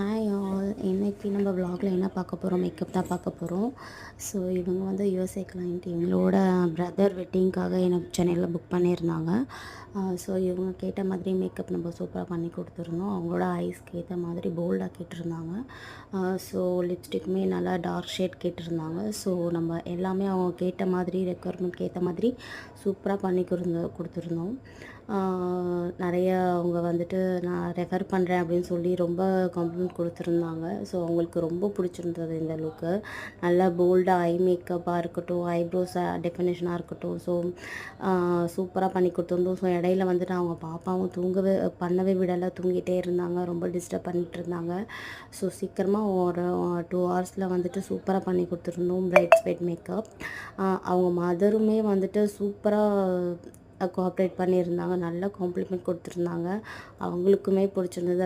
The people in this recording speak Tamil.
ஹாய் ஆல், இன்னைக்கு நம்ம vlogல என்ன பார்க்க போகிறோம்? மேக்கப் தான் பார்க்க போகிறோம். ஸோ இவங்க வந்து யூஎஸ்ஏ கிளைண்ட், இவங்களோட பிரதர் வெட்டிங்க்காக எனக்கு சென்னையில் புக் பண்ணியிருந்தாங்க. ஸோ இவங்க கேட்ட மாதிரி மேக்கப் நம்ம சூப்பராக பண்ணி கொடுத்துருந்தோம். அவங்களோட ஐஸ்க்கு ஏற்ற மாதிரி போல்டாக கேட்டிருந்தாங்க. ஸோ லிப்ஸ்டிக்குமே நல்லா டார்க் ஷேட் கேட்டிருந்தாங்க. ஸோ நம்ம எல்லாமே அவங்க கேட்ட மாதிரி ரெக்குயர்மெண்ட்க்கு ஏற்ற மாதிரி சூப்பராக பண்ணி கொடுத்துருந்தோம். நிறைய அவங்க வந்துட்டு நான் ரெஃபர் பண்ணுறேன் அப்படின்னு சொல்லி ரொம்ப காம்ப்ளிமெண்ட் கொடுத்துருந்தாங்க. ஸோ அவங்களுக்கு ரொம்ப பிடிச்சிருந்தது இந்த லுக்கு. நல்லா போல்டாக ஐ மேக்கப்பாக இருக்கட்டும், ஐப்ரோஸ் டெஃபினேஷனாக இருக்கட்டும். ஸோ சூப்பராக பண்ணி கொடுத்துருந்தோம். ஸோ இடையில வந்துட்டு அவங்க பாப்பாவும் பண்ணவே விடலை, தூங்கிட்டே இருந்தாங்க, ரொம்ப டிஸ்டர்ப் பண்ணிகிட்டு இருந்தாங்க. ஸோ சீக்கிரமாக ஒரு 2 ஹவர்ஸில் வந்துட்டு சூப்பராக பண்ணி கொடுத்துருந்தோம் பிரைட்ஸ்மெய்ட் மேக்கப். அவங்க மதருமே வந்துட்டு சூப்பராக கோஆப்ரேட் பண்ணியிருந்தாங்க, நல்ல காம்ப்ளிமெண்ட் கொடுத்துருந்தாங்க. அவங்களுக்குமே பிடிச்சிருந்தது.